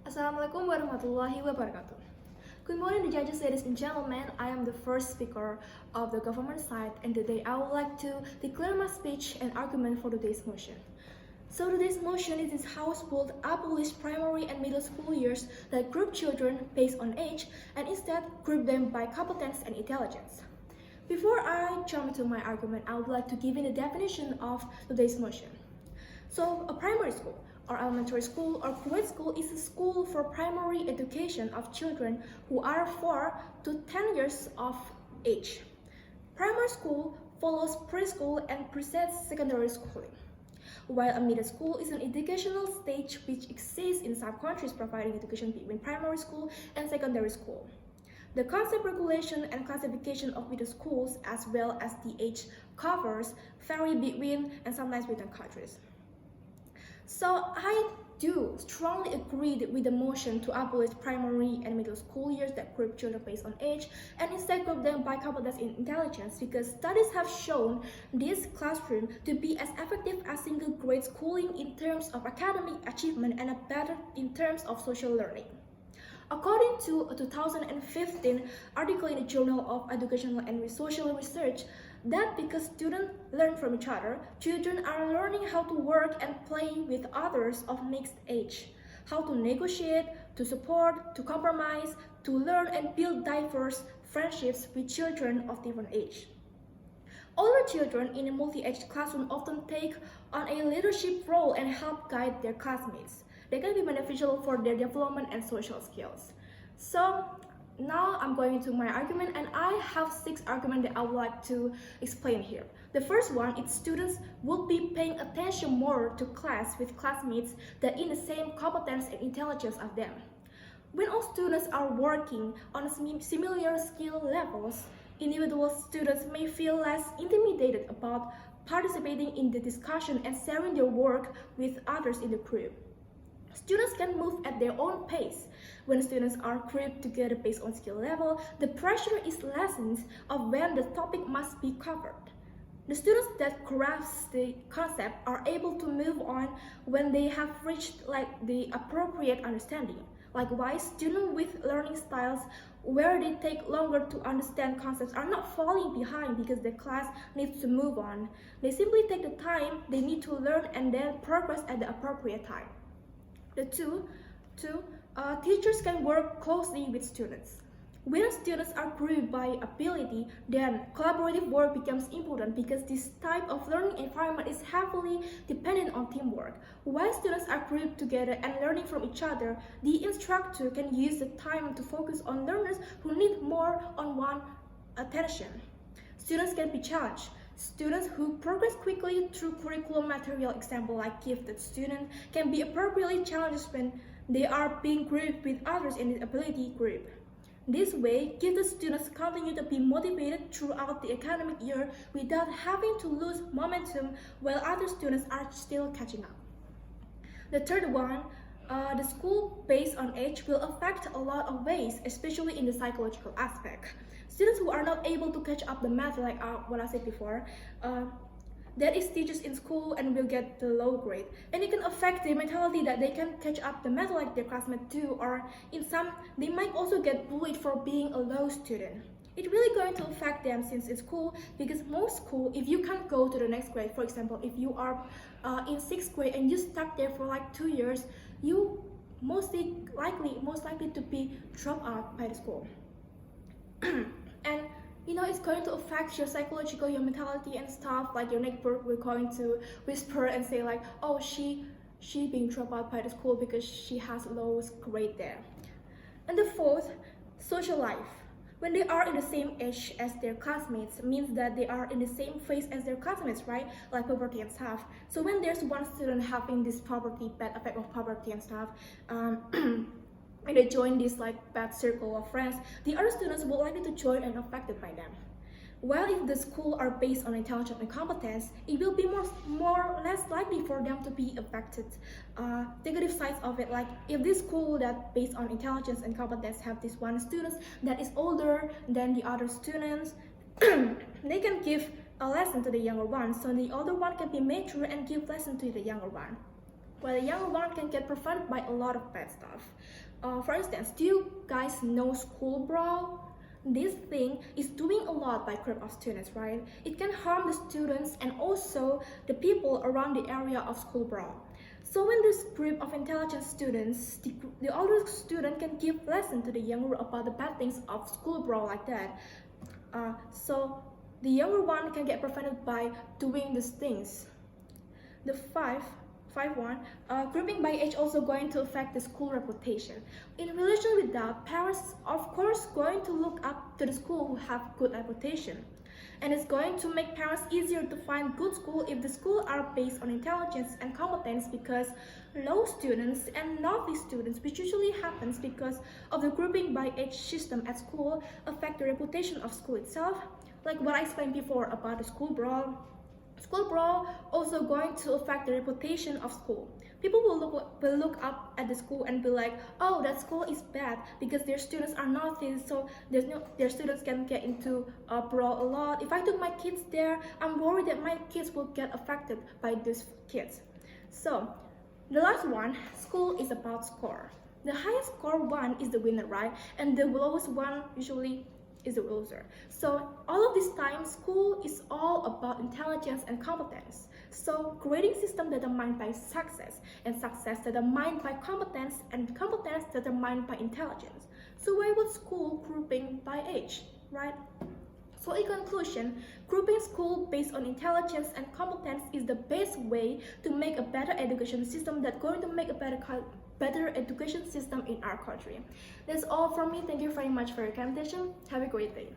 Assalamualaikum warahmatullahi wabarakatuh. Good morning, the judges, ladies and gentlemen. I am the first speaker of the government side, and today I would like to declare my speech and argument for today's motion. So today's motion is this House will abolish primary and middle school years that group children based on age and instead group them by competence and intelligence. Before I jump into my argument, I would like to give you the definition of today's motion. So a primary school or elementary school or grade school is a school for primary education of children who are 4 to 10 years of age. Primary school follows preschool and precedes secondary schooling, while a middle school is an educational stage which exists in some countries providing education between primary school and secondary school. The concept, regulation, and classification of middle schools as well as the age covers vary between and sometimes within countries. So I do strongly agree with the motion to abolish primary and middle school years that group children based on age and instead group them by competence and intelligence, because studies have shown this classroom to be as effective as single grade schooling in terms of academic achievement and better in terms of social learning. According to a 2015 article in the Journal of Educational and Social Research, that because students learn from each other, children are learning how to work and play with others of mixed age, how to negotiate, to support, to compromise, to learn and build diverse friendships with children of different age. Older children in a multi-age classroom often take on a leadership role and help guide their classmates. They can be beneficial for their development and social skills. So now I'm going into my argument, and I have 6 arguments that I would like to explain here. The first one is students will be paying attention more to class with classmates that in the same competence and intelligence as them. When all students are working on similar skill levels, individual students may feel less intimidated about participating in the discussion and sharing their work with others in the group. Students can move at their own pace. When students are grouped together based on skill level, the pressure is lessened of when the topic must be covered. The students that grasp the concept are able to move on when they have reached the appropriate understanding. Likewise, students with learning styles where they take longer to understand concepts are not falling behind because the class needs to move on. They simply take the time they need to learn and then progress at the appropriate time. Teachers can work closely with students. When students are grouped by ability, then collaborative work becomes important because this type of learning environment is heavily dependent on teamwork. While students are grouped together and learning from each other, the instructor can use the time to focus on learners who need more on one attention. Students can be challenged. Students who progress quickly through curriculum material, example like gifted students, can be appropriately challenged when they are being grouped with others in the ability group. This way, gifted students continue to be motivated throughout the academic year without having to lose momentum while other students are still catching up. The third one, the school based on age will affect a lot of ways, especially in the psychological aspect. Students who are not able to catch up the math, like what I said before, that is teachers in school and will get the low grade. And it can affect their mentality that they can catch up the math like their classmates do, or in some, they might also get bullied for being a low student. It's really going to affect them since it's school, because most school, if you can't go to the next grade, for example, if you are in 6th grade and you stuck there for like 2 years, you most likely to be dropped out by the school. And it's going to affect your psychological, your mentality and stuff. Like your neighbor will going to whisper and say like, oh, she being dropped out by the school because she has lowest grade there. And the fourth, social life. When they are in the same age as their classmates, means that they are in the same phase as their classmates, right? Like puberty and stuff. So when there's one student having this puberty, bad effect of puberty and stuff, and they join this bad circle of friends, the other students will likely to join and affected by them. While if the school are based on intelligence and competence, it will be more less likely for them to be affected. Negative sides of it, like if this school that based on intelligence and competence have this one student that is older than the other students, they can give a lesson to the younger one, so the older one can be mature and give lesson to the younger one. while the younger one can get provided by a lot of bad stuff. For instance, do you guys know school brawl? This thing is doing a lot by group of students, right? It can harm the students and also the people around the area of school brawl. So when this group of intelligent students, the older student can give lesson to the younger about the bad things of school brawl like that. So the younger one can get prevented by doing these things. The 5.1, grouping by age also going to affect the school reputation. In relation with that, parents of course going to look up to the school who have good reputation. And it's going to make parents easier to find good school if the school are based on intelligence and competence, because low students and naughty students, which usually happens because of the grouping by age system at school, affect the reputation of school itself. Like what I explained before about the school brawl. School brawl also going to affect the reputation of school. People will look up at the school and be like, oh, that school is bad because their students are naughty, so their students can get into brawl a lot. If I took my kids there, I'm worried that my kids will get affected by these kids. So the last one, school is about score. The highest score one is the winner, right? And the lowest one usually is the loser. So all of this time, school is all about intelligence and competence. So grading system determined by success, and success determined by competence, and competence determined by intelligence. So why would school grouping by age, right? So in conclusion, grouping school based on intelligence and competence is the best way to make a better education system that's going to make a better education system in our country. That's all from me. Thank you very much for your attention. Have a great day.